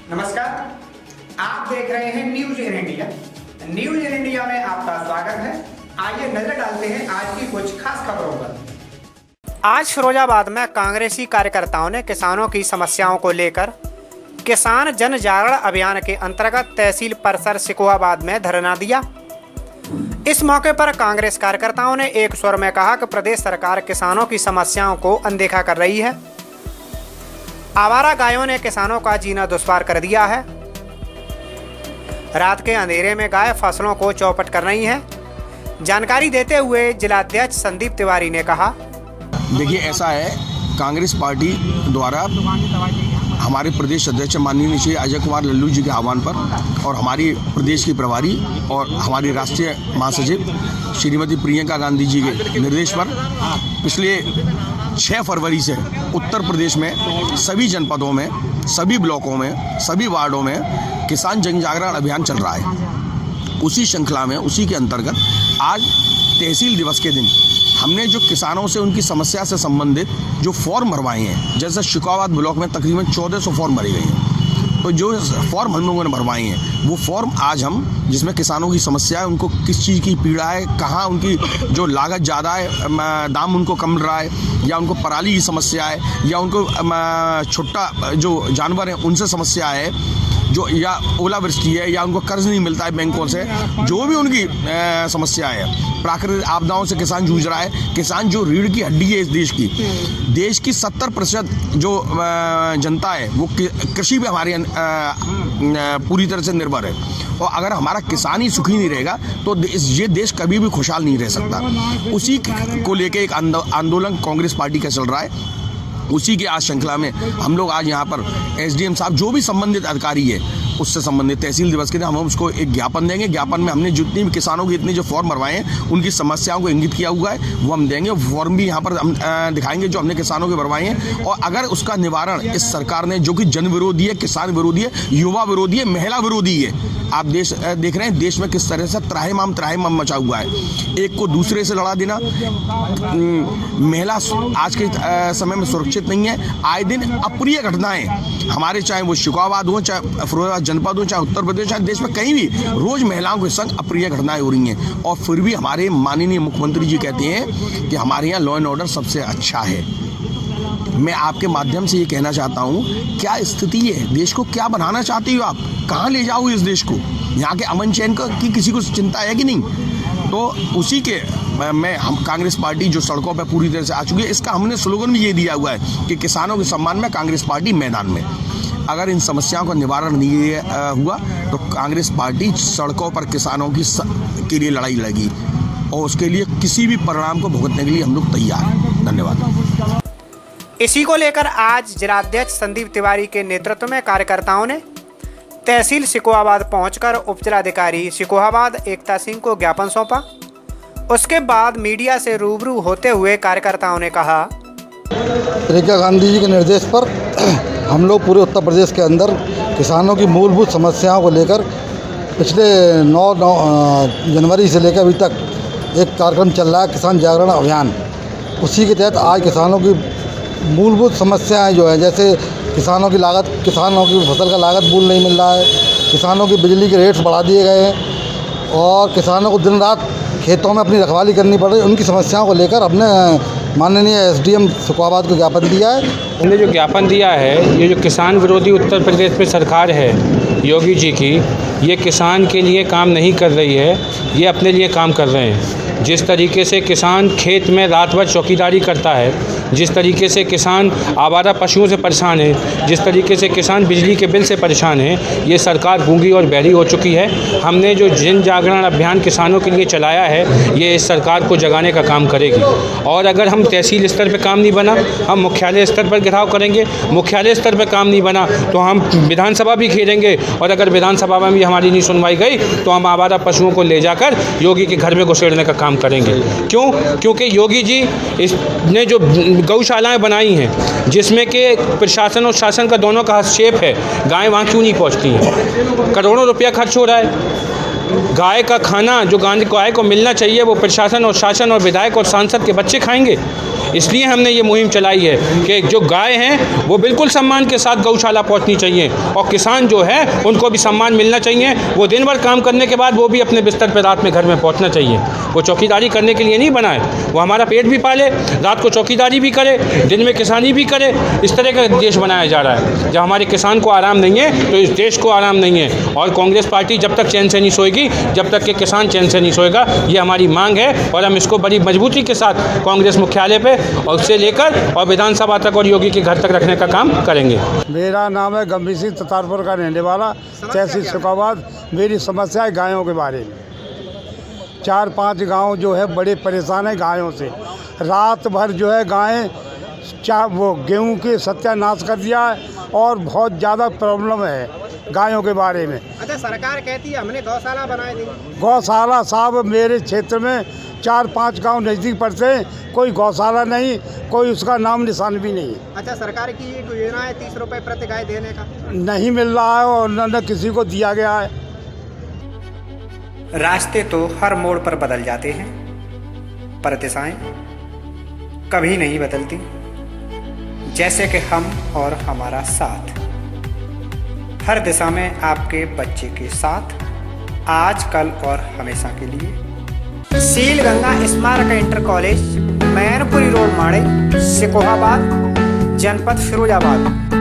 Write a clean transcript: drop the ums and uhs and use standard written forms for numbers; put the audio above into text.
नमस्कार, आप देख रहे हैं news in India. News in India में आपका स्वागत है। आइए नजर डालते हैं आज की कुछ खास खबरों पर। आज फिरोजाबाद में कांग्रेसी कार्यकर्ताओं ने किसानों की समस्याओं को लेकर किसान जन जागरण अभियान के अंतर्गत तहसील परिसर सिकोहाबाद में धरना दिया। इस मौके पर कांग्रेस कार्यकर्ताओं ने एक स्वर में कहा कि प्रदेश सरकार किसानों की समस्याओं को अनदेखा कर रही है। आवारा गायों ने किसानों का जीना दुश्वार कर दिया है। रात के अंधेरे में गाय फसलों को चौपट कर रही हैं। जानकारी देते हुए जिलाध्यक्ष संदीप तिवारी ने कहा, देखिए ऐसा है, कांग्रेस पार्टी द्वारा हमारे प्रदेश अध्यक्ष माननीय श्री अजय कुमार लल्लू जी के आह्वान पर और हमारी प्रदेश की प्रभारी और हमारी राष्ट्रीय महासचिव श्रीमती प्रियंका गांधी जी के निर्देश पर पिछले 6 फरवरी से उत्तर प्रदेश में सभी जनपदों में, सभी ब्लॉकों में, सभी वार्डों में किसान जन जागरण अभियान चल रहा है। उसी श्रृंखला में, उसी के अंतर्गत आज तहसील दिवस के दिन हमने जो किसानों से उनकी समस्या से संबंधित जो फॉर्म भरवाए हैं, जैसे शिकोहाबाद ब्लॉक में तकरीबन 1400 फॉर्म भरे गए हैं, तो जो फॉर्म हम लोगों ने भरवाए हैं वो फॉर्म आज हम, जिसमें किसानों की समस्या है, उनको किस चीज़ की पीड़ा है, कहाँ उनकी जो लागत ज़्यादा है, दाम उनको कम मिल रहा है, या उनको पराली की समस्या है, या उनको छोटा जो जानवर हैं उनसे समस्या है, जो या ओलावृष्टि है, या उनको कर्ज नहीं मिलता है बैंकों से, जो भी उनकी समस्या है, प्राकृतिक आपदाओं से किसान जूझ रहा है। किसान जो रीढ़ की हड्डी है इस देश की 70% जो जनता है वो कृषि पे हमारे पूरी तरह से निर्भर है। और अगर हमारा किसान ही सुखी नहीं रहेगा तो ये देश कभी भी खुशहाल नहीं रह सकता। उसी को लेके एक आंदोलन कांग्रेस पार्टी का चल रहा है। उसी के आज श्रृंखला में हम लोग आज यहाँ पर एसडीएम साहब, जो भी संबंधित अधिकारी है उससे संबंधित तहसील दिवस के दिन हम उसको एक ज्ञापन देंगे। ज्ञापन में हमने जितनी भी किसानों के इतने जो फॉर्म भरवाए हैं उनकी समस्याओं को इंगित किया हुआ है, वो हम देंगे। फॉर्म भी यहाँ पर हम दिखाएंगे जो हमने किसानों के भरवाए हैं। और अगर उसका निवारण इस सरकार ने, जो कि जन विरोधी है, किसान विरोधी है, युवा विरोधी है, महिला विरोधी है, आप देख रहे हैं देश में किस तरह से त्राहिमाम मचा हुआ है। एक को दूसरे से लड़ा देना, महिला आज के समय में सुरक्षित नहीं है। आए दिन अप्रिय घटनाएं हमारे, चाहे वो शिकोहाबाद हो, चाहे फिरोजाबाद जनपद हो, चाहे उत्तर प्रदेश, चाहे देश में कहीं भी रोज महिलाओं के संग अप्रिय घटनाएं हो रही हैं। और फिर भी हमारे माननीय मुख्यमंत्री जी कहते हैं कि हमारे यहाँ लॉ एंड ऑर्डर सबसे अच्छा है। मैं आपके माध्यम से ये कहना चाहता हूँ, क्या स्थिति है, देश को क्या बनाना चाहती हो आप, कहाँ ले जाओगे इस देश को? यहाँ के अमन चैन की किसी को चिंता है कि नहीं? तो उसी के हम कांग्रेस पार्टी जो सड़कों पर पूरी तरह से आ चुकी है, इसका हमने स्लोगन भी ये दिया हुआ है कि किसानों के सम्मान में कांग्रेस पार्टी मैदान में। अगर इन समस्याओं का निवारण नहीं हुआ तो कांग्रेस पार्टी सड़कों पर किसानों के लिए लड़ाई लड़ेगी और उसके लिए किसी भी परिणाम को भुगतने के लिए हम लोग तैयार हैं। धन्यवाद। इसी को लेकर आज जिलाध्यक्ष संदीप तिवारी के नेतृत्व में कार्यकर्ताओं ने तहसील सिकोहाबाद पहुंचकर उप जिलाधिकारी सिकोहाबाद एकता सिंह को ज्ञापन सौंपा। उसके बाद मीडिया से रूबरू होते हुए कार्यकर्ताओं ने कहा, प्रियंका गांधी जी के निर्देश पर हम लोग पूरे उत्तर प्रदेश के अंदर किसानों की मूलभूत समस्याओं को लेकर पिछले 9 जनवरी से लेकर अभी तक एक कार्यक्रम चल रहा है, किसान जागरण अभियान। उसी के तहत आज किसानों की मूलभूत समस्याएं जो है, जैसे किसानों की फसल का लागत मूल्य नहीं मिल रहा है, किसानों की बिजली के रेट्स बढ़ा दिए गए हैं और किसानों को दिन रात खेतों में अपनी रखवाली करनी पड़ रही है। उनकी समस्याओं को लेकर हमने माननीय एसडीएम सिकोहाबाद को ज्ञापन दिया है। हमने जो ज्ञापन दिया है, ये जो किसान विरोधी उत्तर प्रदेश में सरकार है योगी जी की, ये किसान के लिए काम नहीं कर रही है, ये अपने लिए काम कर रहे हैं। जिस तरीके से किसान खेत में रात भर चौकीदारी करता है, जिस तरीके से किसान आवारा पशुओं से परेशान है, जिस तरीके से किसान बिजली के बिल से परेशान है, ये सरकार गूंगी और बहरी हो चुकी है। हमने जो जन जागरण अभियान किसानों के लिए चलाया है, ये इस सरकार को जगाने का काम करेगी। और अगर हम तहसील स्तर पर काम नहीं बना, हम मुख्यालय स्तर पर घेराव करेंगे। मुख्यालय स्तर पर काम नहीं बना तो हम विधानसभा भी घेरेंगे, और अगर विधानसभा में भी हमारी नहीं सुनवाई गई तो हम आवारा पशुओं को ले जाकर योगी के घर में घुसेड़ने का काम करेंगे। क्यों? क्योंकि योगी जी ने जो गौशालाएं बनाई हैं, जिसमें कि प्रशासन और शासन का दोनों का हस्तक्षेप है, गायें वहाँ क्यों नहीं पहुँचती हैं? करोड़ों रुपया खर्च हो रहा है। गाय का खाना जो गाय को मिलना चाहिए वो प्रशासन और शासन और विधायक और सांसद के बच्चे खाएंगे। इसलिए हमने ये मुहिम चलाई है कि जो गाय हैं वो बिल्कुल सम्मान के साथ गौशाला पहुंचनी चाहिए और किसान जो है उनको भी सम्मान मिलना चाहिए। वो दिन भर काम करने के बाद वो भी अपने बिस्तर पर रात में घर में पहुंचना चाहिए। वो चौकीदारी करने के लिए नहीं बना है, वो हमारा पेट भी पाले, रात को चौकीदारी भी करे, दिन में किसानी भी करे। इस तरह का देश बनाया जा रहा है। जब हमारे किसान को आराम नहीं है तो इस देश को आराम नहीं है। और कांग्रेस पार्टी जब तक चैन से नहीं सोएगी, जब तक कि किसान चैन से नहीं सोएगा, ये हमारी मांग है। और हम इसको बड़ी मजबूती के साथ कांग्रेस मुख्यालय पे और उससे लेकर और विधानसभा तक और योगी के घर तक रखने का काम करेंगे। मेरा नाम है गंभीर सिंह, ततारपुर का रहने वाला, तहसील शुकाबाद। मेरी समस्या है गायों के बारे में। 4-5 गांव जो है बड़े परेशान है गायों से। रात भर जो है गायें वो गेहूं के सत्यानाश कर दिया है और बहुत ज़्यादा प्रॉब्लम है गायों के बारे में। अच्छा, सरकार कहती है हमने गौशाला बनाए दी। गौशाला साहब मेरे क्षेत्र में 4-5 गांव नज़दीक पड़ते हैं, कोई गौशाला नहीं, कोई उसका नाम निशान भी नहीं। अच्छा, सरकार की ये योजना है 30 रुपए प्रति गाय देने का, नहीं मिल रहा है और न किसी को दिया गया है। रास्ते तो हर मोड़ पर बदल जाते हैं, पर दिशाएं कभी नहीं बदलती। जैसे कि हम और हमारा साथ, हर दिशा में आपके बच्चे के साथ, आज कल और हमेशा के लिए। सील गंगा स्मारक इंटर कॉलेज, मैनपुरी रोड, माड़े, सिकोहाबाद, जनपद फिरोजाबाद।